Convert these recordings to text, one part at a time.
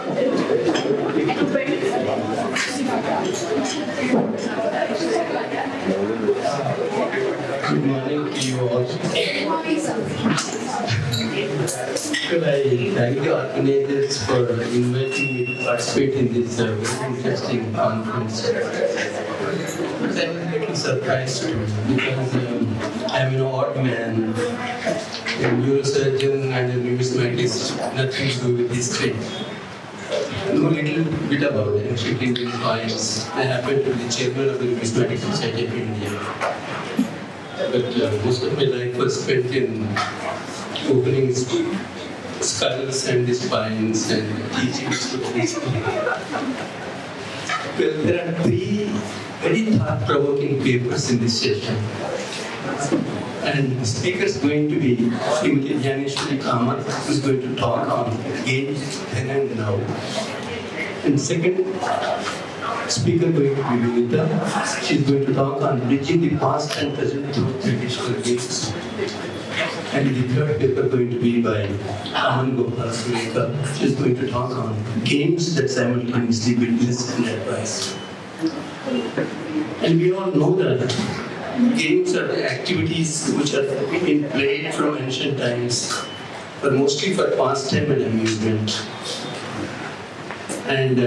Good morning to you all. Well, I thank the organizers for inviting me to participate in this very interesting conference. I'm a little surprised too, because I'm an odd man, a neurosurgeon and a numismatist, nothing to do with history. I know a little bit about ancient Indian coins. I happen to be the chairman of the Numismatic Society of India. But most of my life was spent in opening skulls and the spines and teaching students. Well, there are three very thought-provoking papers in this session. And the speaker is going to be Srimati Jnaneshwari Kama, who is going to talk on games then and now. And second speaker going to be Vinita. She is going to talk on bridging the past and present through traditional games. And the third paper going to be by Aman Gopal Sureka. She is going to talk on games that simultaneously witness and advise. And we all know that games are the activities which are being played from ancient times, but mostly for pastime and amusement. And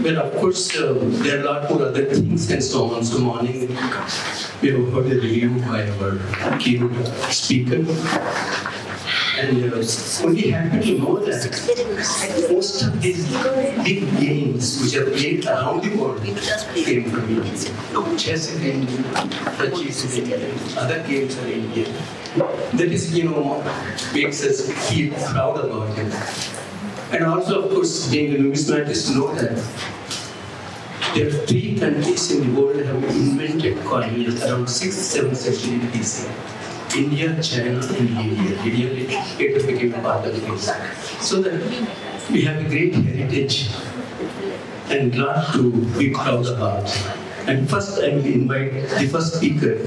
well, of course, there are a lot more other things and so on. So morning, we have heard a review by our keynote speaker. And only happy to know that most of these big games which are played around the world came from India. Chess is Indian, Touch is Indian, other games are Indian. That is, makes us feel proud about it. And also, of course, being a numismatist, know that there are three countries in the world that have invented coinage around 6th, 7th century BC. India, China, and India. India later became a part of this. So that we have a great heritage and lot to be proud about. And first, I will invite the first speaker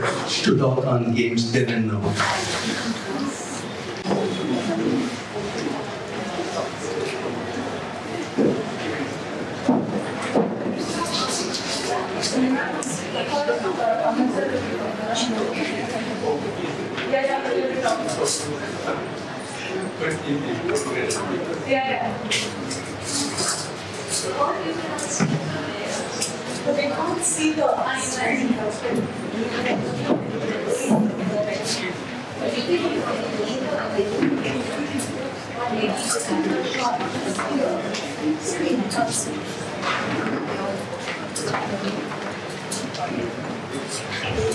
to talk on games then and now. But they can't see the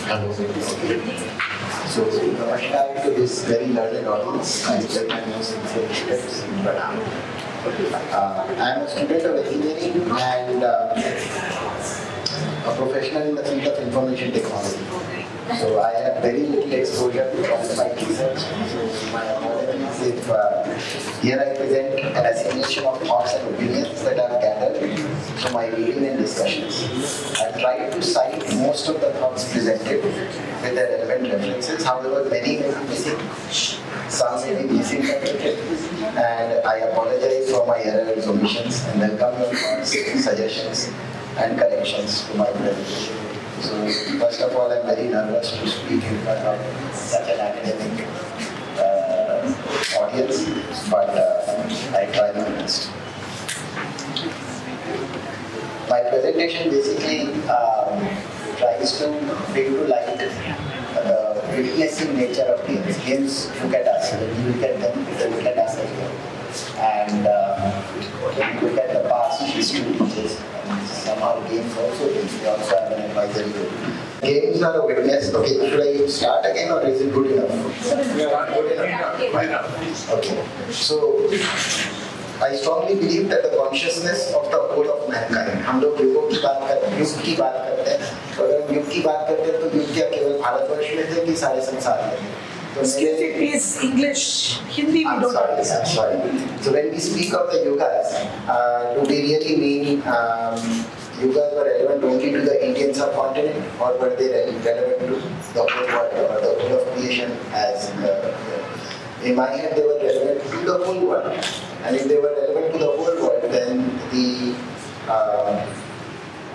Hello. So, namaskar to this very learned audience. I take my most sincere respects and pranam. I am a student of engineering and a professional in the field of information technology. So, I have very little exposure to qualified research. So, my apologies if here I present an assimilation of thoughts and opinions that I have gathered from my reading and discussions. I have tried to cite most of the thoughts presented with their relevant references. However, many may be missing, some may be misinterpreted, and I apologize for my errors, omissions, and welcome your thoughts, suggestions, and corrections to my presentation. So, first of all, I am very nervous to speak in front of such an academic audience, but I try my best. My presentation basically tries to bring to light the witnessing nature of games. Games look at us. When we look at them, they look at us as well. And when we look at the past, history teaches, and somehow games also teach. They also have an advisory role. Games are a witness. Okay, should I start again or is it good enough? Good enough. Okay. So, I strongly believe that the consciousness of the whole of mankind. हम लोग युगों की बात करते हैं, युग की बात करते हैं. तो अगर हम युग की बात करते हैं तो युग क्या केवल भारतवर्ष में थे कि सारे संसार में? Excuse me, please, English, Hindi we don't understand. I'm sorry. So when we speak of the yugas, do we really mean yugas were relevant only to the Indian subcontinent, or were they relevant to the whole world or the whole of creation as in my head they were relevant to the whole world. And if they were relevant to the whole world, then the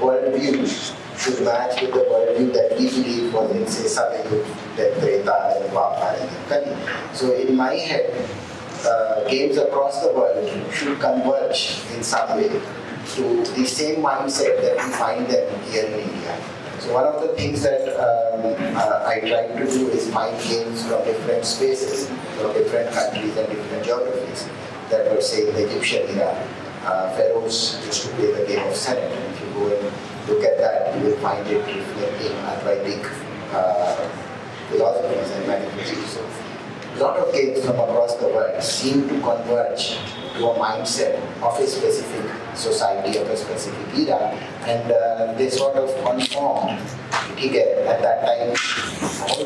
worldview should match with the worldview that we believe was in, say, Satyayug, then Treta, then Dwapar, and then Kali. So in my head, games across the world should converge in some way to the same mindset that we find them here in India. So one of the things that I try to do is find games from different spaces, from different countries and different geographies that were, say, in the Egyptian era. Pharaohs used to play the game of Senate, and if you go and look at that, you will find it reflecting Advaitic philosophies and metaphysics. So a lot of games from across the world seem to converge to a mindset of a specific society, of a specific era, and they sort of conformed. At that time,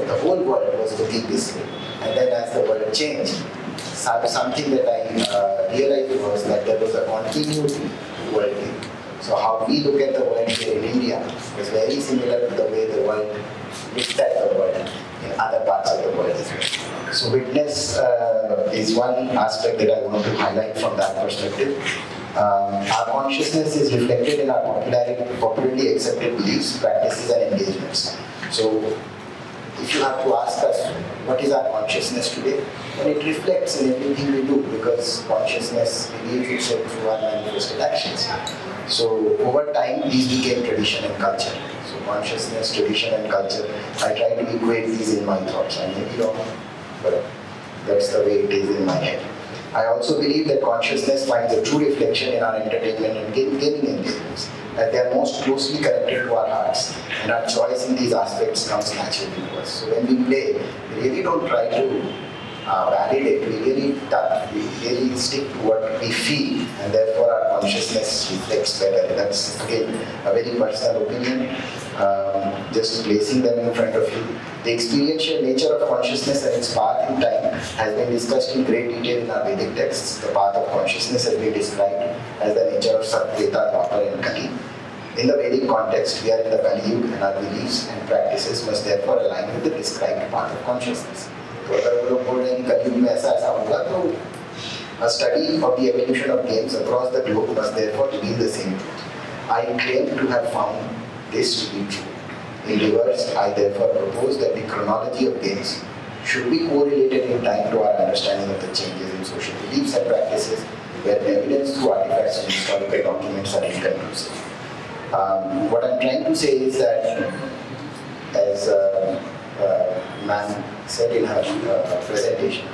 the whole world was looking this way. And then as the world changed, something that I realized was that there was a continuity to worldview. So how we look at the world here in India is very similar to the way the world looked at the world in other parts of the world as well. So witness is one aspect that I want to highlight from that perspective. Our consciousness is reflected in our popularly accepted beliefs, practices and engagements. So if you have to ask us, what is our consciousness today? Well, it reflects in everything we do because consciousness reveals itself through our manifested actions. So over time, these became tradition and culture. So consciousness, tradition and culture, I try to equate these in my thoughts. I maybe wrong, but that's the way it is in my head. I also believe that consciousness finds a true reflection in our entertainment and gaming engagements, that they are most closely connected to our hearts, and our choice in these aspects comes naturally to us. So when we play, we really don't try to validate, we really stick to what we feel, and therefore our consciousness reflects better. That's again a very personal opinion, just placing them in front of you. The experiential nature of consciousness and its path in time has been discussed in great detail in our Vedic texts. The path of consciousness has been described as the nature of Sat, Treta, Dwapar and Kali. In the Vedic context, we are in the Kali Yuga and our beliefs and practices must therefore align with the prescribed path of consciousness. तो अगर वो लोग बोल रहे हैं कि कलयुग में ऐसा होगा तो a study of the evolution of games across the globe must therefore reveal the same truth. I claim to have found this to be true. In reverse, I therefore propose that the chronology of games should be correlated in time to our understanding of the changes in social beliefs and practices where evidence through artifacts and historical documents are inconclusive. What I'm trying to say is that, as ma'am said in her presentation,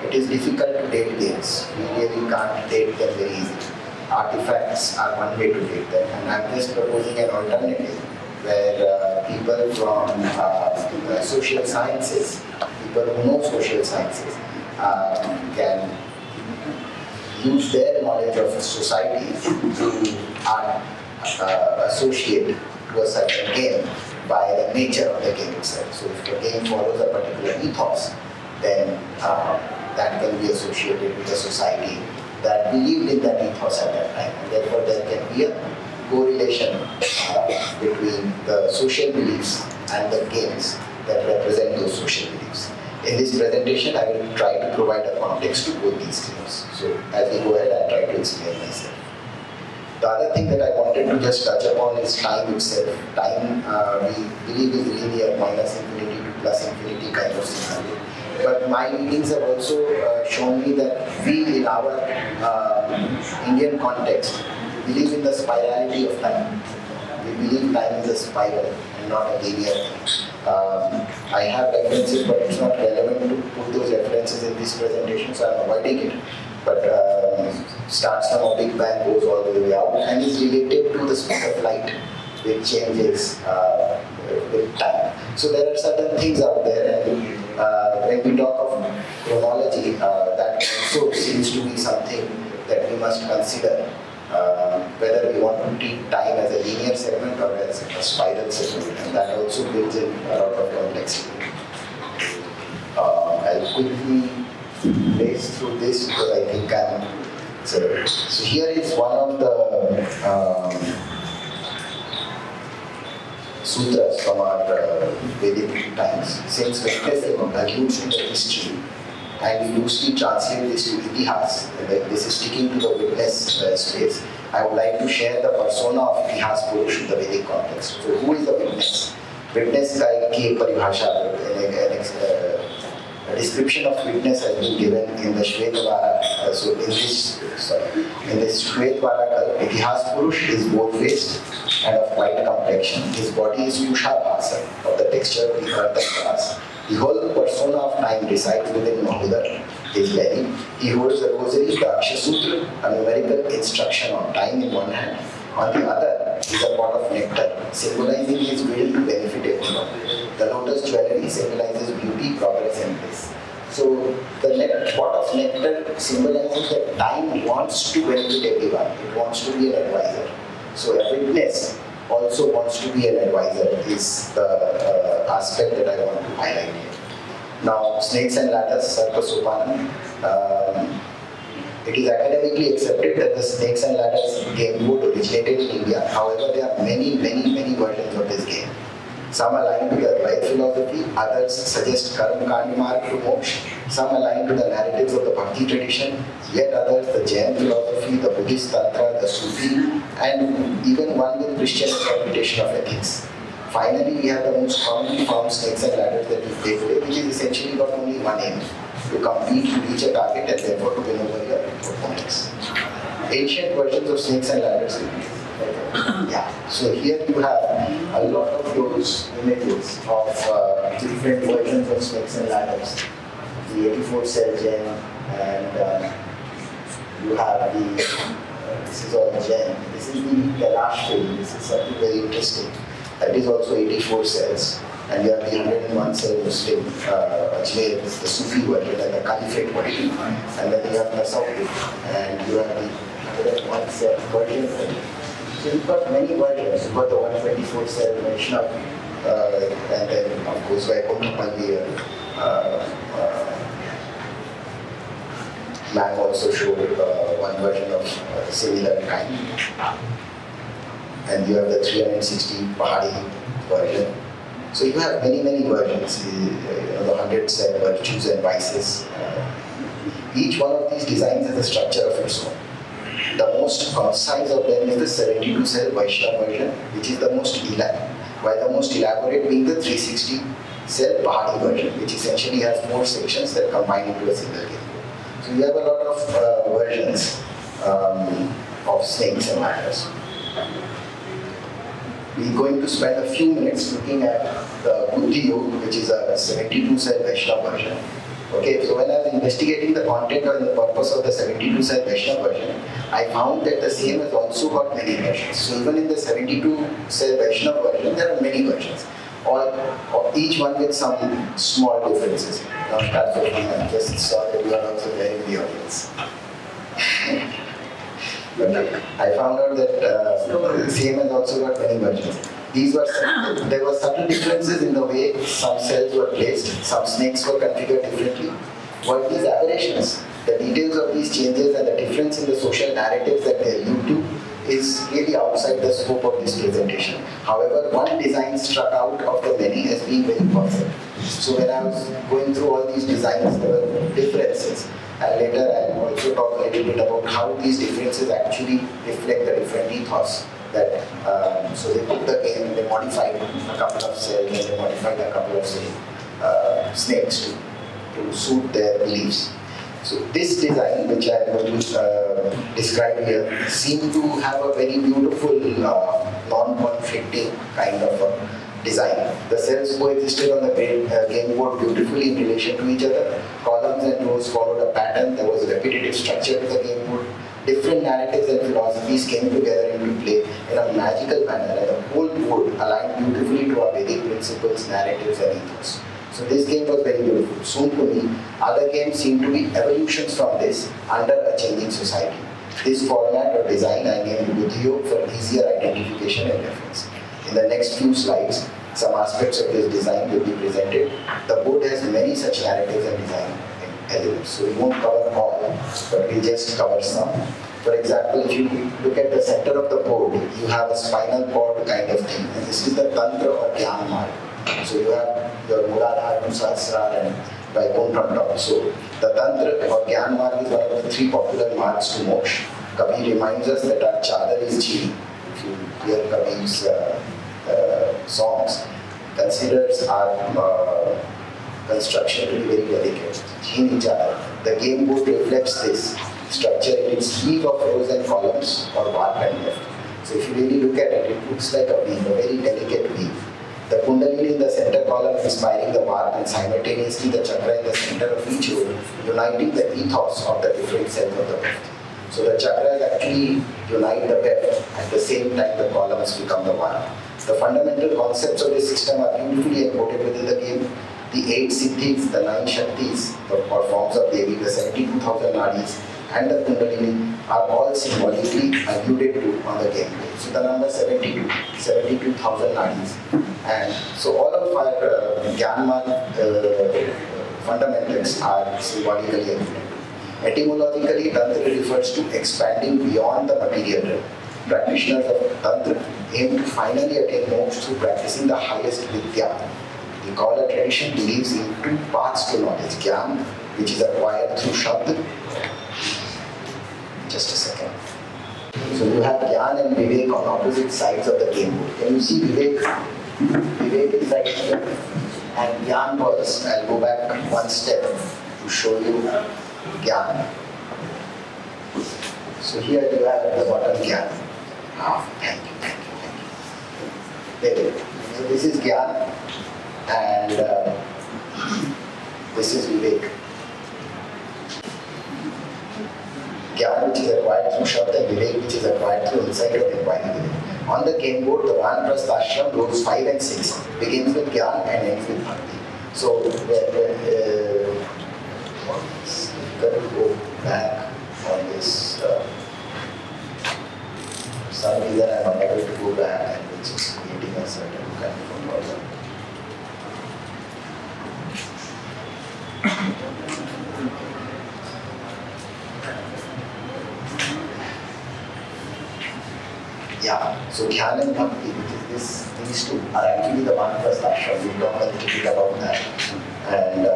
it is difficult to date games. We really can't date them very easily. Artifacts are one way to date them, and I'm just proposing an alternative where people from social sciences, people who know social sciences, can use their knowledge of society to associate to a certain game by the nature of the game itself. So if the game follows a particular ethos, then that can be associated with a society that believed in that ethos at that time. And therefore there can be a correlation between the social beliefs and the games that represent those social beliefs. In this presentation, I will try to provide a context to both these claims. So as we go ahead, I'll try to explain myself. The other thing that I wanted to just touch upon is time itself. Time, we believe is linear, minus infinity to plus infinity kind of scenario. But my readings have also shown me that we, in our Indian context, believe in the spirality of time. We believe time is a spiral and not a linear thing. I have references, but it's not relevant to put those references in this presentation, so I'm avoiding it. But starts from a Big Bang, goes all the way out, and is related to the speed of light, which changes with time. So there are certain things out there, and when we talk of chronology, that also seems to be something that we must consider. Whether we want to treat time as a linear segment or as a spiral segment, and that also builds in a lot of complexity. I'll quickly race through this because I think I'm... So here is one of the sutras from our Vedic times. Since witnessing alludes to the history and we loosely translate this to Itihas. This is sticking to the witness space. I would like to share the persona of Itihas Purush in the Vedic context. So who is the witness? Witness की परिभाषा, a description of witness has been given in the Shvetavara. So in this Shvetavara, Itihas Purush is bold-faced and of white complexion. His body is Kushabhasa, of the texture of the earth and glass. The whole persona of time resides within Mahudar, his belly. He holds a rosary, the Akshasutra, a numerical instruction on time in one hand. On the other is a pot of nectar, symbolizing his will to benefit everyone. The lotus jewelry symbolizes beauty, progress, and bliss. So the pot of nectar symbolizes that time wants to benefit everyone. It wants to be an advisor. So a witness also wants to be an advisor is the aspect that I want to highlight here. Now, snakes and ladders, Sarpa Sopanam. It is academically accepted that the snakes and ladders game board originated in India. However, there are many versions of this game. Some align to the Advaita philosophy, others suggest Karma Kandi Marg to Moksha. Some align to the narratives of the Bhakti tradition, yet others the Jain philosophy, the Buddhist Tantra, the Sufi, and even one with Christian interpretation of ethics. Finally, we have the most commonly found snakes and ladders that we play today, which is essentially got only one aim: to compete, to reach a target, and therefore to win over your opponents. Ancient versions of snakes and ladders. Yeah. So here you have a lot of those images of different versions of snakes and ladders. The 84 cell gem, and you have the, this is all gem. This is the last film. This is something very interesting. That is also 84 cells. And you have the 101 cell Muslim Ajmer, the Sufi version, and the Caliphate version. And then you have the Saudi, and you have the 101 cell version. So you've got many versions. You've got the 124 cell Vaishnav, and then of course Vaikuntha Man also showed one version of similar kind. And you have the 360 Pahadi version. So you have many versions, the 100 cell virtues and vices. Each one of these designs has a structure of its own. The most concise of them is the 72 cell Vaishnava version, which is the most elaborate, while the most elaborate being the 360 cell Pahadi version, which essentially has 4 sections that combine into a single game. So you have a lot of versions of snakes and ladders. We're going to spend a few minutes looking at the Buddhi Yoga, which is a 72 cell Vaishnava version. Okay, so when I was investigating the content or the purpose of the 72 cell Vaishnava version, I found that the same has also got many versions. So even in the 72 cell Vaishnava version, there are many versions, or each one with some small differences. Now, I just saw that you are also very in the audience. But I found out that the same has also got many versions. There were subtle differences in the way some cells were placed, some snakes were configured differently. What these aberrations, the details of these changes and the difference in the social narratives that they allude to is really outside the scope of this presentation. However, one design struck out of the many as being very perfect. So when I was going through all these designs, there were differences. And later I'll also talk a little bit about how these differences actually reflect the different ethos. That so they took the game and they modified a couple of cells and they modified a couple of snakes to suit their beliefs. So this design, which I am going to describe here, seemed to have a very beautiful non-conflicting kind of a design. The cells coexisted on the game board beautifully in relation to each other. Columns and rows followed a pattern. There was a repetitive structure to the game board. Different narratives and philosophies came together into play in a magical manner, and the whole board aligned beautifully to our Vedic principles, narratives, and ethos. So this game was very beautiful. Soon to me, other games seem to be evolutions from this under a changing society. This format or design I named Buddhiyo for easier identification and reference. In the next few slides, some aspects of this design will be presented. The board has many such narratives and design elements, so we won't cover all, but we'll just cover some. For example, if you look at the center of the board, you have a spinal cord kind of thing, and this is the Tantra or Dhyan Marg. So you have your Muladhara, Nusasra, and Vaikuntha top. So the Tantra or Gyan Marg is one of the three popular margs to moksha. Kabir reminds us that our chadar is jhi. If you hear Kabir's songs, considers our construction to be very delicate. Jhini chadar. The game board reflects this structure in its sleeve of rows and columns or warp and weft. So if you really look at it, it looks like a weave, a very delicate weave. The kundalini in the center column inspiring the warp and simultaneously the chakra in the center of each row, uniting the ethos of the different cells of the weft. So the chakras actually unite the weft, at the same time the columns become the warp. The fundamental concepts of this system are beautifully encoded within the game. The 8 siddhis, the 9 shaktis, or forms of Devi, the 72,000 nadis, and the kundalini are all symbolically alluded to on the game. So the number 72, 72,000 nadis. And so all of our Gyanman fundamentals are symbolically alluded. Etymologically, Tantra refers to expanding beyond the material realm. Practitioners of Tantra aim to finally attain moksha through practicing the highest vidya. The Kaula tradition believes in 2 paths to knowledge. Gyan, which is acquired through Shabd. Just a second. So you have Gyan and Vivek on opposite sides of the game board. Can you see Vivek? Vivek is right here. And Gyan was, I'll go back one step to show you Gyan. So here you have at the bottom Gyan. Thank you. There you go. So this is Gyan and this is Vivek. Gyan, which is acquired through Shabd, and Vivek, which is acquired through insight of inquiry. On the game board, the Vanaprastha ashram, rows 5 and 6, begins with Gyan and ends with Bhakti. So, let's go back on this. Some reason I am unable to go back, and which is creating a certain kind of a problem. Yeah, so Khel and Bhakti, which is these two, are actually the Vanaprastha ashram. We'll talk a little bit about that. And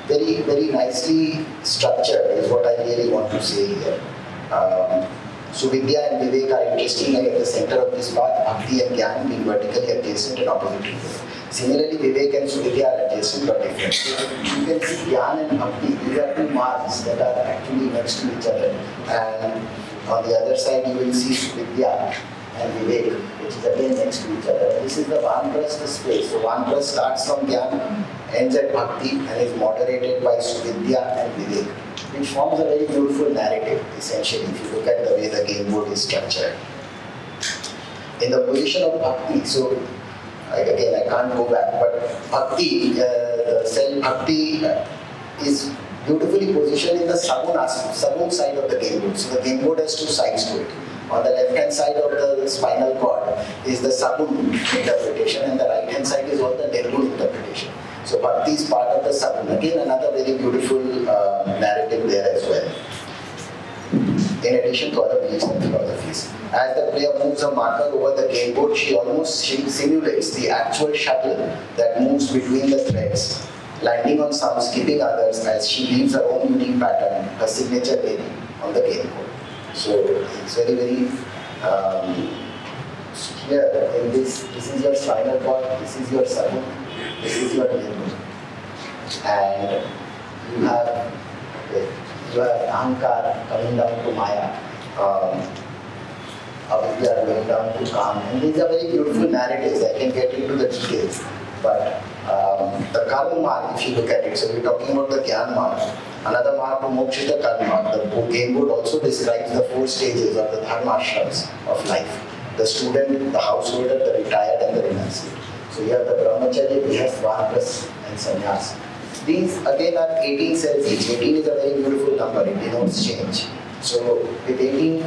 very, very nicely structured is what I really want to say here. So Vidya and Vivek are interestingly at the center of this path, Bhakti and Gyan being vertically adjacent and opposite to them. Similarly, Vivek and Suvidya are adjacent but different. So you can see Gyan and Bhakti, these are 2 marks that are actually next to each other. And on the other side, you will see Suvidya and Vivek, which is again next to each other. This is the Vanaprastha space. So Vanaprastha starts from Gyan, ends at Bhakti, and is moderated by Suvidya and Vivek, which forms a very beautiful narrative, essentially, if you look at the way the game board is structured. In the position of Bhakti, so again, I can't go back, but Bhakti, the cell Bhakti is beautifully positioned in the Sagun side of the game board. So the game board has 2 sides to it. On the left hand side of the spinal cord is the Sagun interpretation, and the right hand side is all the Nirgun interpretation. So Bhakti is part of the Sagun. Again, another very beautiful narrative there as well. In addition to other beliefs and philosophies. As the player moves a marker over the game board, she simulates the actual shuttle that moves between the threads, landing on some, skipping others as she leaves her own unique pattern, her signature name on the game board. So it's very, very here in this is your spinal cord, this is your Sagun, this is your nirgun. And you have Ahankar coming down to Maya, Avidya going down to Kam. And these are very beautiful narratives. I can get into the details. But the Karma mark, if you look at it, so we're talking about the Gyan mark. Another mark to moksha is the Karma mark. The game board also describes the 4 stages of the dharma ashrams of life. The student, the householder, the retired, and the renunciate. So you have the brahmacharya, grihastha, vanaprastha, and sannyas. These again are 18 cells each. 18 is a very beautiful number, it denotes change. So with 18,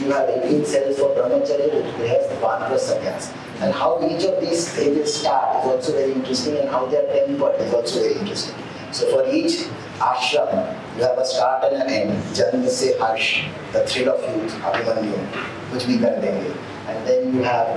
you have 18 cells for brahmacharya, grihastha, vanaprastha, sannyas. And how each of these stages start is also very interesting, and how they are tempered is also very interesting. So for each ashram, you have a start and an end. Janma se harsh, the thrill of youth, abhimanyu, which we kar denge. And then you have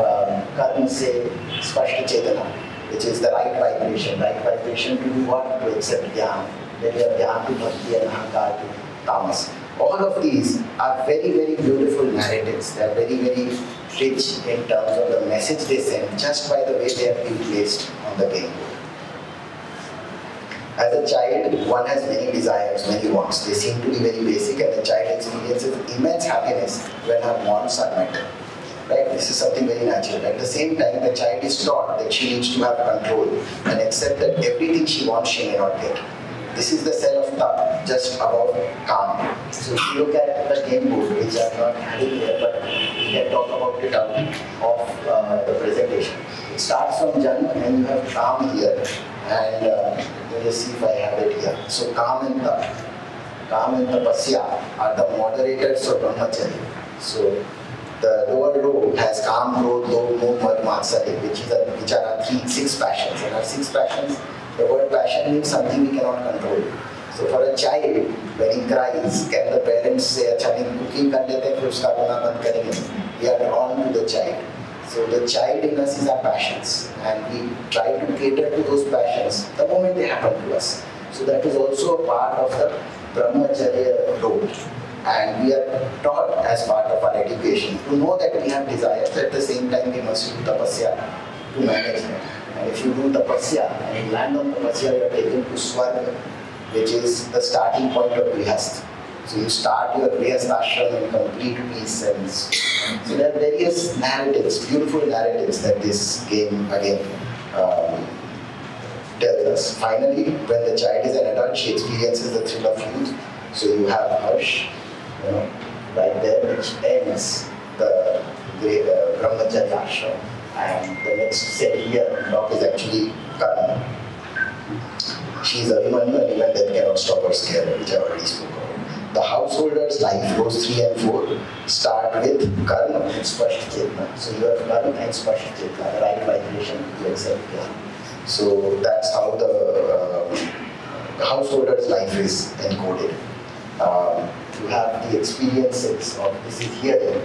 karma se spashta chetana, which is the right vibration. Right vibration to do what? To accept Dhyan. Then you have Dhyan to Bhakti and Ahankar to Tamas. All of these are very, very beautiful narratives. They are very, very rich in terms of the message they send just by the way they have been placed on the game. As a child, one has many desires, many wants. They seem to be very basic, and the child experiences immense happiness when her wants are met. Right? This is something very natural. At the same time, the child is taught that she needs to have control and accept that everything she wants she may not get. This is the cell of thought, just above calm. So if you look at the game board, which I'm not having here, but we can talk about it out of the presentation. It starts from Janma, and you have calm here, and let me just see if I have it here. So calm and tapasya are the moderators of brahmacharya. So the lower row has calm, growth, love, moh, mad, matsarya, which are six passions. And our six passions, the word passion means something we cannot control. So for a child, when he cries, can the parents say, "Acha, हम cooking कर लेते हैं, फिर उसका रोना बंद करेंगे?" We are drawn to the child. So the child in us is our passions, and we try to cater to those passions the moment they happen to us. So that is also a part of the brahmacharya road. And we are taught as part of our education to know that we have desires. At the same time, we must do tapasya to manage them. And if you do tapasya and you land on tapasya, you are taken to Swarga, which is the starting point of Grihastha. So you start your Grihastha ashram in complete peace. And so there are various narratives, beautiful narratives that this game again tells us. Finally, when the child is an adult, she experiences the thrill of youth. So you have Harsh, right there, which ends the brahmacharya ashram. And the next set here on top is actually Karna. She is Abhimanyu, and even that cannot stop her scare, which I already spoke about. The householder's life, rows 3 and 4, start with Karna and Spasht Chetna. So you have Karna and Spasht Chetna, the right vibration to accept Karna. So that's how the householder's life is encoded. You have the experiences of this is hearing.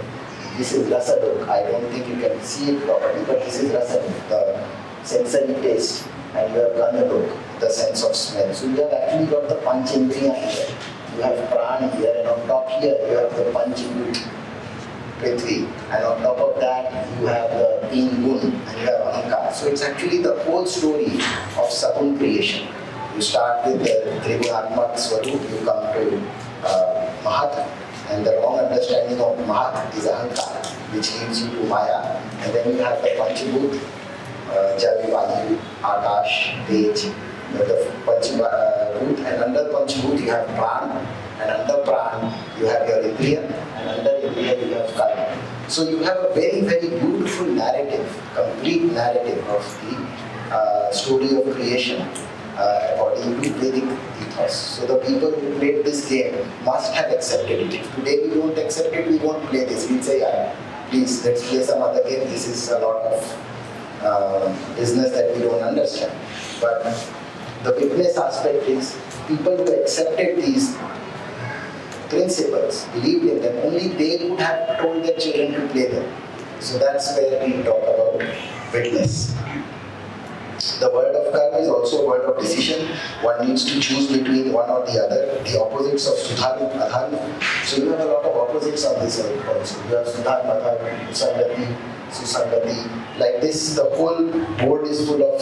This is rasadok. I don't think you can see it properly, but this is rasadok, the sensory taste. And you have ganadok, the sense of smell. So you have actually got the panchendriya here. You have prana here, and on top here you have the panchabhut, prithvi. And on top of that you have the teen gun, and you have ahankar. So it's actually the whole story of Sagun creation. You start with the Tribunatmak Swarup, you come to Mahat, and the wrong understanding of Mahat is Ahankar, which leads you to Maya. And then you have the Panchabhut, Jal, Vayu, Akash, Tej, the Panchabhut, and under Panchabhut you have Pran, and under Pran you have your Indriya, and under Indriya you have Karma. So you have a very, very beautiful narrative, complete narrative of the story of creation. According to Vedic ethos. So the people who played this game must have accepted it. If today we don't accept it, we won't play this. We'll say, "Yeah, please, let's play some other game. This is a lot of business that we don't understand." But the witness aspect is people who accepted these principles, believed in them, only they would have told their children to play them. So that's where we talk about witness. The word of karma is also a word of decision. One needs to choose between one or the other. The opposites of sudharma, adharma. So you have a lot of opposites on this earth also. You have sudharma, adharma, usangati, susangati. Like this, the whole board is full of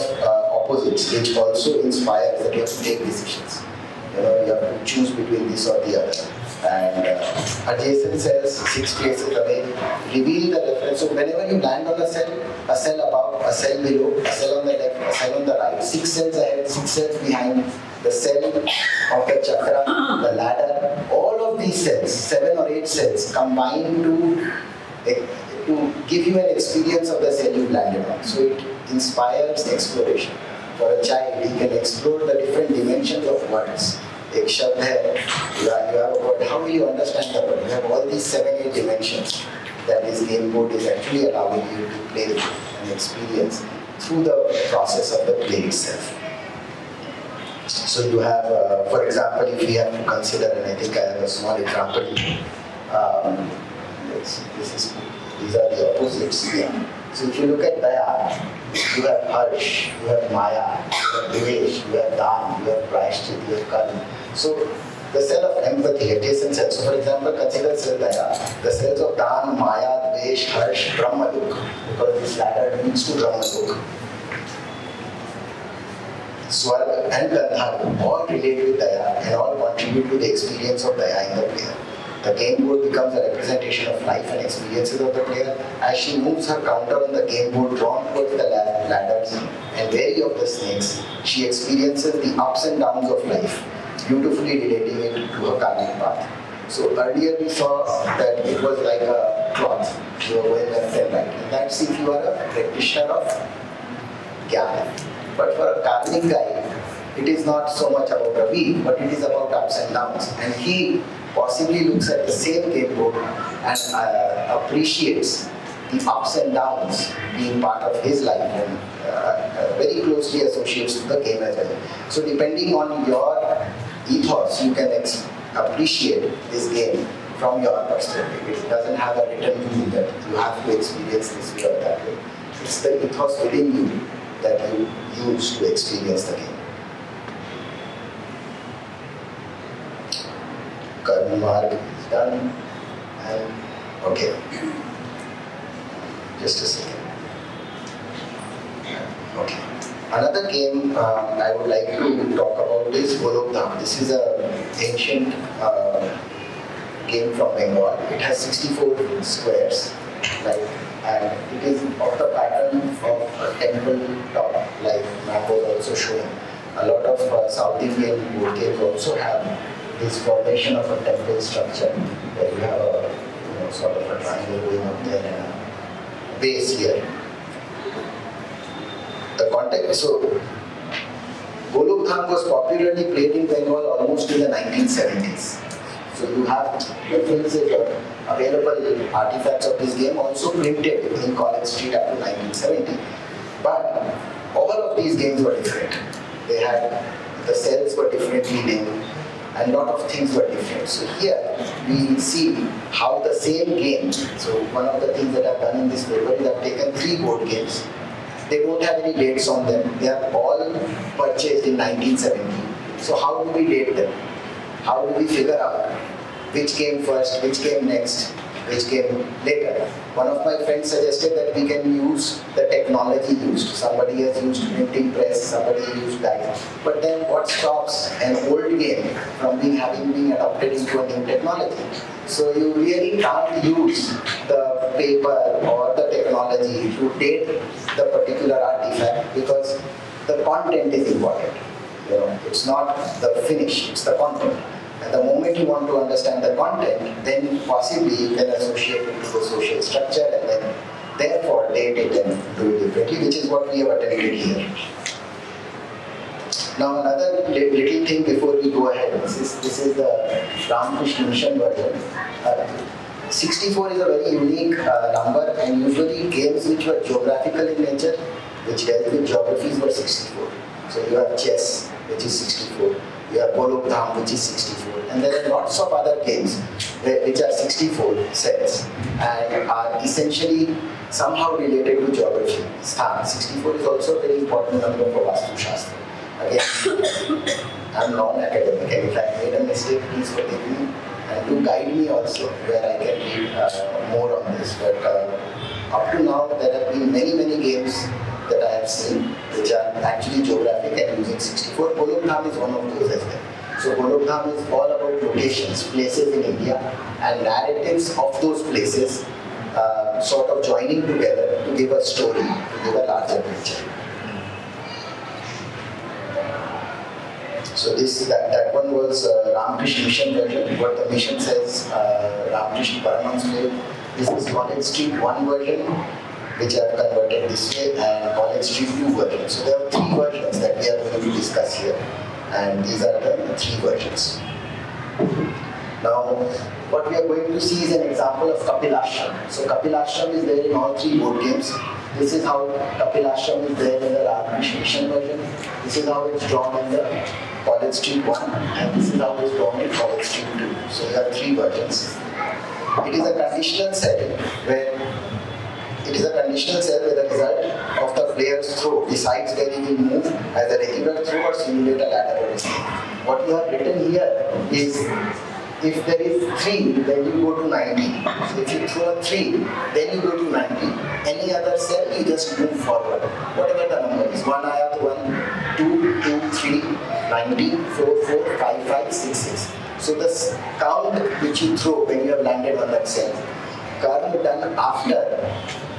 opposites, which also inspires that you have to take decisions. You have to choose between this or the other. And adjacent cells, 6 places away, reveal the reference. So whenever you land on a cell above, a cell below, a cell on the left, a cell on the right, 6 cells ahead, 6 cells behind, the cell of the chakra, the ladder, all of these cells, 7 or 8 cells, combine to give you an experience of the cell you landed on. So it inspires exploration. For a child, he can explore the different dimensions of words. एक शब्द है, you have a word. How will you understand the word? You have all these 7-8 dimensions that this game board is actually allowing you to play with and experience through the process of the play itself. So you have, for example, if we have to consider, and I think I have a small example. Let's see, this is These are the opposites here. So if you look at Daya, you have Harsh, you have Maya, you have Dvesh, you have Dhan, you have Prayashchit, you have Karma. So the cell of empathy, adjacent cells. So for example, consider cell Daya, the cells of Dhan, Maya, Dvesh, Harsh, Brahmalok, because this ladder leads to Brahmalok. Swarga and Gandharva all relate with Daya and all contribute to the experience of Daya in the player. The game board becomes a representation of life and experiences of the player. As she moves her counter on the game board drawn towards the ladders and wary of the snakes, she experiences the ups and downs of life, beautifully relating it to her karmic path. So earlier we saw that it was like a cloth. You were going left and right. And that's if you are a practitioner of Jnana. But for a karmic guy, it is not so much about a wheel, but it is about ups and downs. And he possibly looks at the same game board and appreciates the ups and downs being part of his life and very closely associates with the game as well. So depending on your ethos, you can appreciate this game from your perspective. It doesn't have a written rule that you have to experience this way or that way. It's the ethos within you that you use to experience the game. Karma mark is done, and okay. Just a second. Okay. Another game I would like to talk about is Golokdham. This is an ancient game from Bengal. It has 64 squares, right? And it is of the pattern of a temple top, like map was also showing. A lot of South Indian board games also have this formation of a temple structure, where you have a sort of a triangle going up there and a base here. The context, so Golokdham was popularly played in Bengal almost in the 1970s. So you have references or available artifacts of this game also printed in College Street up to 1970. But all of these games were different. They had, the cells were differently named and a lot of things were different. So here we see how the same game, so one of the things that I've done in this paper is I've taken 3 board games. They don't have any dates on them. They are all purchased in 1970. So how do we date them? How do we figure out which came first, which came next, which came later? One of my friends suggested that we can use the technology used. Somebody has used printing press, somebody used dice. But then what stops an old game from having been adopted into a new technology? So you really can't use the paper or the technology to date the particular artifact because the content is important. It's not the finish, it's the content. And the moment you want to understand the content, then possibly you can associate it to the social structure and then therefore date it and do it differently, which is what we have attempted here. Now another little thing before we go ahead, this is the Ramakrishna Mission version. 64 is a very unique number, and usually games which were geographical in nature, which dealt with geographies, were 64. So you have chess, which is 64. You have Golokdham, which is 64. And there are lots of other games which are 64 sets and are essentially somehow related to geography. Sthan, 64 is also a very important number for Vastu Shastra. Again, I'm non-academic, and if I made a mistake, please forgive me. And to guide me also, where I can read more on this. But up to now, there have been many games that I have seen, which are actually geographic and using 64. Golokdham is one of those as well. So Golokdham is all about locations, places in India, and narratives of those places sort of joining together to give a story, to give a larger picture. So that one was Ramakrishna Mission version. What the mission says, Ramakrishna Paramahansa. This is College Street 1 version, which I have converted this way, and College Street 2 version. So there are 3 versions that we are going to discuss here, and these are the 3 versions. Now, what we are going to see is an example of Kapilashram. So Kapilashram is there in all 3 board games. This is how Kapilashram is there in the Ramakrishna Mission version. This is how it's drawn in the College Street 1, and this is how it's drawn in College Street 2. So there are 3 versions. It is a conditional setting where it is a conditional cell where the result of the player's throw decides whether he will move as a regular throw or simulate a lateral escape. What you have written here is if there is 3, then you go to 90. So if you throw a 3, then you go to 90. Any other cell, you just move forward. Whatever the number is. 1 ayat 1, 2, 2, 3, 90, 4, 4, 5, 5, 6, 6. So the count which you throw when you have landed on that cell, count done after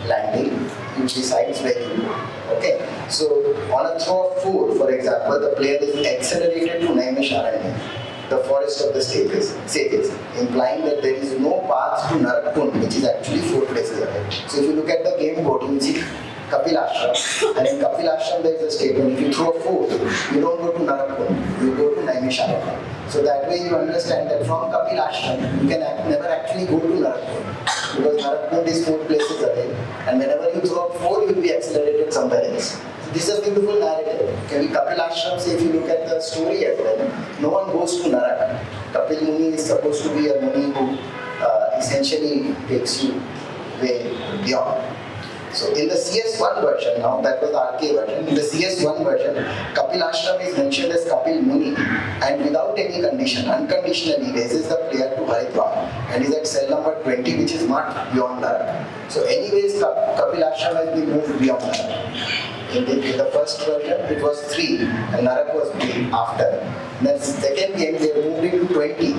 landing, you decides where you go. Okay. So on a throw of 4, for example, the player is accelerated to Naimish Aranya, the forest of the sages, implying that there is no path to Narakund, which is actually 4 places away. So if you look at the game board, you will see Kapil Ashram, and in Kapil Ashram there is a statement, if you throw 4, you don't go to Narakund, you go to Naimisharanya. So that way you understand that from Kapil Ashram, you can never actually go to Narakund, because Narakund is 4 places away, and whenever you throw 4, you will be accelerated somewhere else. This is a beautiful narrative. Can we Kapil Ashram say, if you look at the story as well, no one goes to Narak. Kapil Muni is supposed to be a Muni who essentially takes you way beyond. So in the CS1 version, now that was the RK version, in the CS1 version, Kapil Ashram is mentioned as Kapil Muni, and without any condition, unconditionally raises the player to Haridwar and is at cell number 20, which is marked beyond Narak. So anyways, Kapil Ashram has been moved beyond Narak. In the first version, it was 3 and Narak was built after. Then second game, they moved it to 20.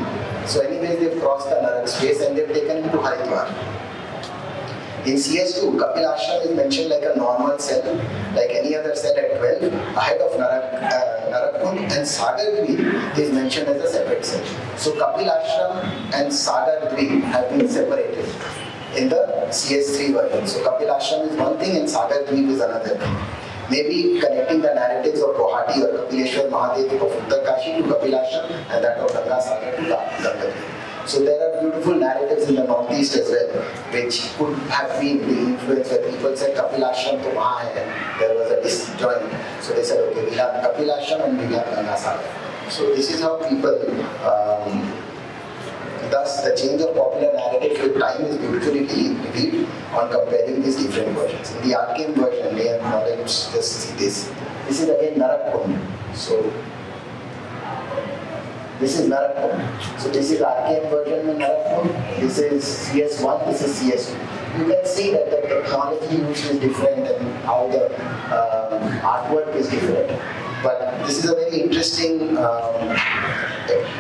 So anyways, they've crossed the Narak space and they've taken him to Haridwar. In CS2, Kapil Ashram is mentioned like a normal cell, like any other cell at 12, ahead of Narakund, and Sagar Dweep is mentioned as a separate cell. So Kapil Ashram and Sagar Dweep have been separated in the CS3 version. So Kapil Ashram is one thing and Sagar Dweep is another thing. Maybe connecting the narratives of Guwahati or Kapileshwar Mahadev of Uttarkashi to Kapil Ashram and that of Ganga Sagar to Ganga. So there are beautiful narratives in the northeast as well, which could have been the influence where people said Kapil Ashram to wahan hai, there was a disjoint. So they said, okay, we'll have Kapil Ashram and we'll have Ganga Sagar. So this is how people, thus the change of popular narrative with time is beautifully revealed on comparing these different versions. In the Arkham version, they have knowledge, just see this. This is again Narakund. So this is Narakund. So this is Arkham version of Narakund. This is CS1, this is CS2. You can see that the technology used is different and how the artwork is different. But this is a very interesting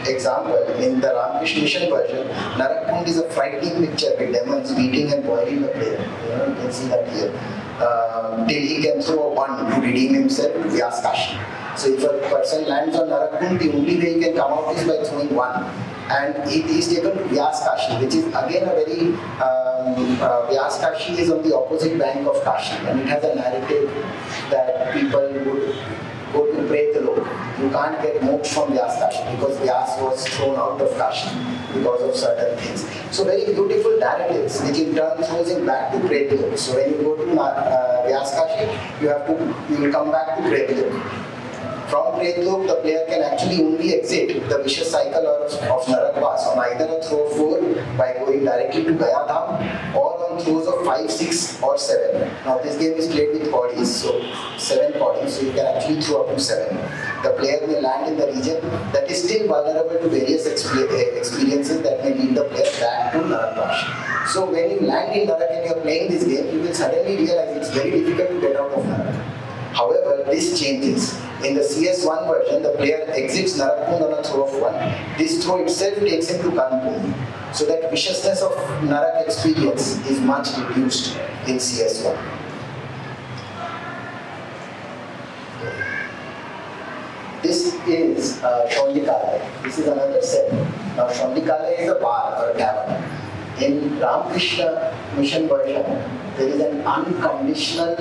example. In the Ramakrishna Mission version, Narakund is a frightening picture with demons beating and boiling the player. You can see that here. Till he can throw a 1 to redeem himself to Vyaskashi. So if a person lands on Narakund, the only way he can come out is by throwing 1. And he is taken to Vyaskashi, which is again a very, Vyaskashi is on the opposite bank of Kashi, and it has a narrative that people would go to Pretlok. You can't get moksha from Vyaskashi because Vyas was thrown out of Kashi because of certain things. So very beautiful narratives, which in turn throws him back to Pretlok. So when you go to Vyaskashi, you will come back to Pretlok. From Pretlok, the player can actually only exit the vicious cycle of Narakvas on either a throw of 4 by going directly to Gaya Dham or on throws of 5, 6 or 7. Now this game is played with bodies, so 7 bodies, so you can actually throw up to 7. The player may land in the region that is still vulnerable to various experiences that may lead the player back to Narakvash. So when you land in Narak and you are playing this game, you will suddenly realize it's very difficult to get out of Narak. However, this changes. In the CS1 version, the player exits Narakund on a throw of 1. This throw itself takes him to Kanpur. So that viciousness of Narak experience is much reduced in CS1. This is Shondikala. This is another cell. Now Shondikala is a bar or a tavern. In Ramakrishna Mission version, there is an unconditional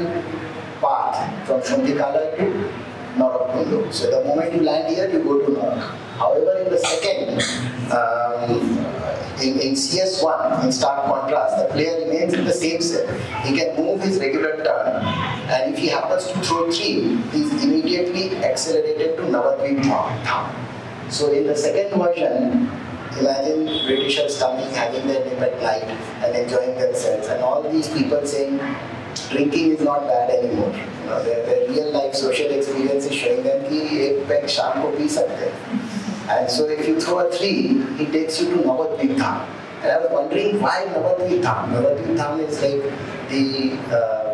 path from Shondikala to Narakundu. So the moment you land here, you go to Narak. However, in the second, in CS1, in stark contrast, the player remains in the same cell. He can move his regular turn, and if he happens to throw 3, he is immediately accelerated to Navadvip Dham. So in the second version, imagine Britishers coming, having their nip at night and enjoying themselves, and all these people saying drinking is not bad anymore. You know, their real life social experience is showing them कि एक pack शाम को P सकते हैं. And so if you throw a 3, he takes you to Navadvip Dham. And I was wondering why Navadvip Dham? Navadvip Dham is like the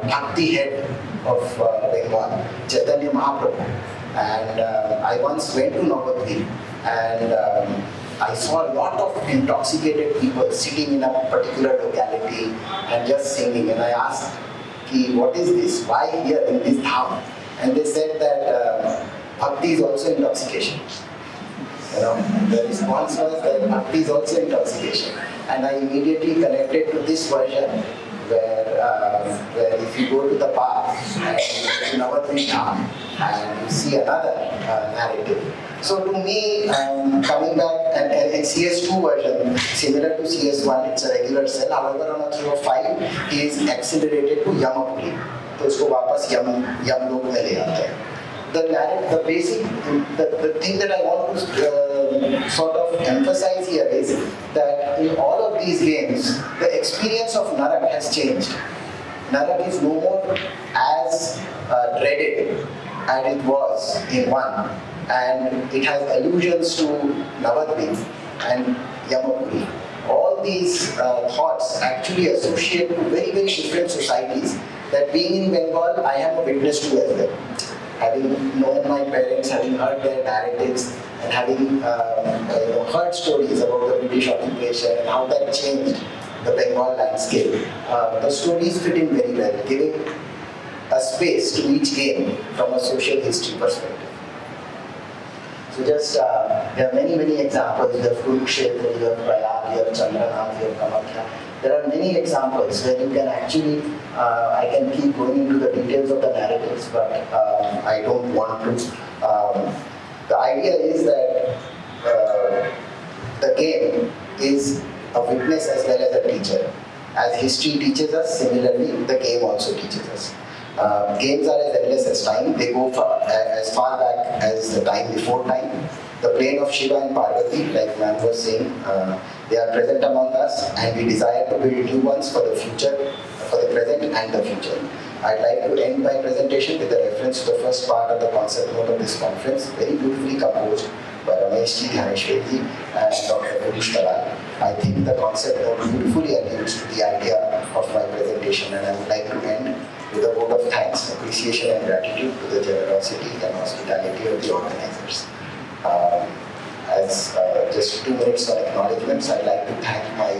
Bhakti head of Bengal, Chaitanya Mahaprabhu. And I once went to Navadvip and I saw a lot of intoxicated people sitting in a particular locality and just singing. And I asked, what is this? Why here in this dham? And they said that Bhakti is also intoxication. You know, the response was that Bhakti is also intoxication. And I immediately connected to this version where if you go to the park and you Navadvip Dham and you see another narrative. So to me, coming back and CS2 version, similar to CS1, it's a regular cell. However, on a throw of 5, he is accelerated to Yamapuri. तो उसको वापस यम लोक में ले आते हैं. The basic, the thing that I want to sort of emphasize here is that in all of these games, the experience of Narak has changed. Narak is no more as dreaded as it was in 1, and it has allusions to Navadvip and Yamapuri. All these thoughts actually associate to very, very different societies that being in Bengal, I am a witness to as well. Having known my parents, having heard their narratives, and having heard stories about the British occupation and how that changed the Bengal landscape, the stories fit in very well, giving a space to each game from a social history perspective. So just, there are many, many examples. You have Kurukshetra, you have Prayag, you have Chandranath, you have Kamakya. There are many examples where you can actually, I can keep going into the details of the narratives, but I don't want to. The idea is that the game is a witness as well as a teacher. As history teaches us, similarly, the game also teaches us. Games are as endless as time. They go as far back as the time before time. The plane of Shiva and Parvati, like Ma'am was saying, they are present among us, and we desire to build new ones for the future, for the present and the future. I'd like to end my presentation with a reference to the first part of the concept note of this conference, very beautifully composed by Ramesh Ji, Dhaneshwar Ji, and Dr. Purush Talal. I think the concept note beautifully alludes to the idea of my presentation, and I would like to end with a vote of thanks, appreciation and gratitude to the generosity and hospitality of the organizers. As just 2 minutes on acknowledgements, I'd like to thank my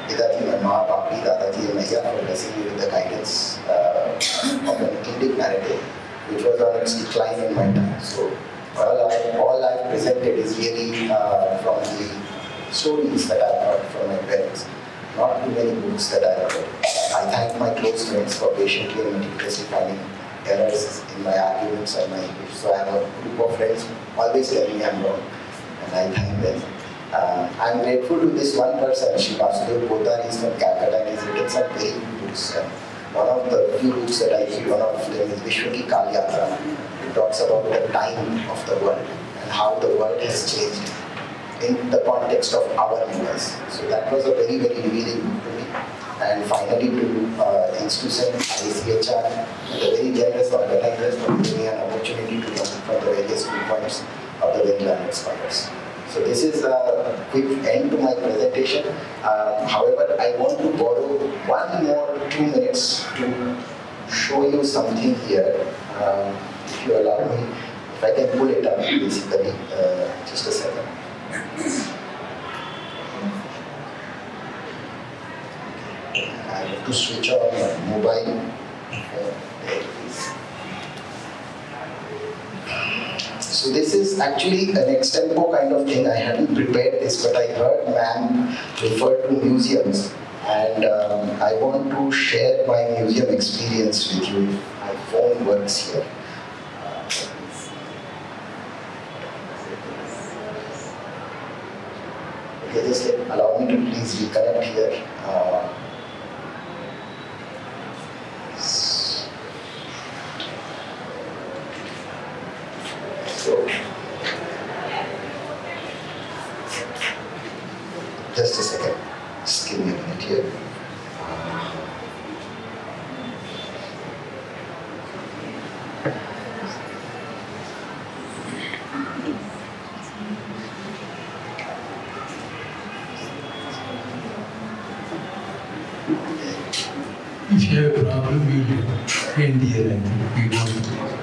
Pidaji, my Ma, Papi, Dadaji and Maya for blessing me with the guidance of an Indic narrative, which was on its decline in my time. So all I've presented is really from the stories that I've heard from my parents, not too many books that I've read. I thank my close friends for patiently and meticulously finding errors in my arguments and my English. So I have a group of friends who always tell me I'm wrong, and I thank them. I'm grateful to this one person, Shri Vasudev Poddar. He's from Calcutta and he's written some very good books. One of the few books that I feel, one of them is Vishwa Ki Kal Yatra. It talks about the time of the world and how the world has changed in the context of our universe. So that was a very, very revealing book to me. And finally to institution, ICHR, and the very generous organizers for giving me an opportunity to learn from the various viewpoints of the very learned scholars. So this is a quick end to my presentation. However, I want to borrow 1 more 2 minutes to show you something here. If you allow me, if I can pull it up basically, just a second. I have to switch on my mobile. There it is. So this is actually an extempo kind of thing. I hadn't prepared this, but I heard ma'am refer to museums, and I want to share my museum experience with you. My phone works here. Okay, just allow me to please reconnect here. Just a second. Just give me a minute here. If you have a problem, you end here and we don't.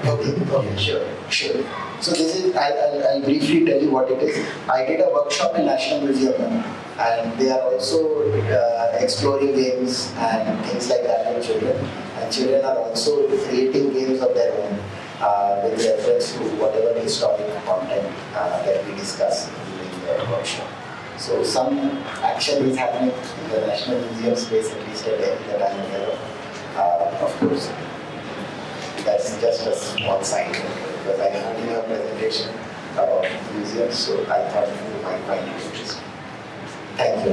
Okay, sure. So this is, I'll briefly tell you what it is. I did a workshop in National Museum and they are also exploring games and things like that with children. And children are also creating games of their own with reference to whatever historic content that we discuss during the workshop. So some action is happening in the National Museum space, at least at Delhi, that I'm aware of. Of course, that's just a small sign because I'm holding a presentation about museums, so I thought you might find it interesting. Thank you.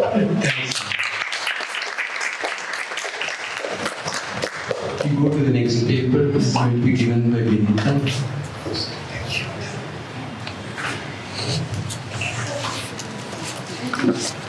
You go to the next paper, this will be given by Vinita. Thank you.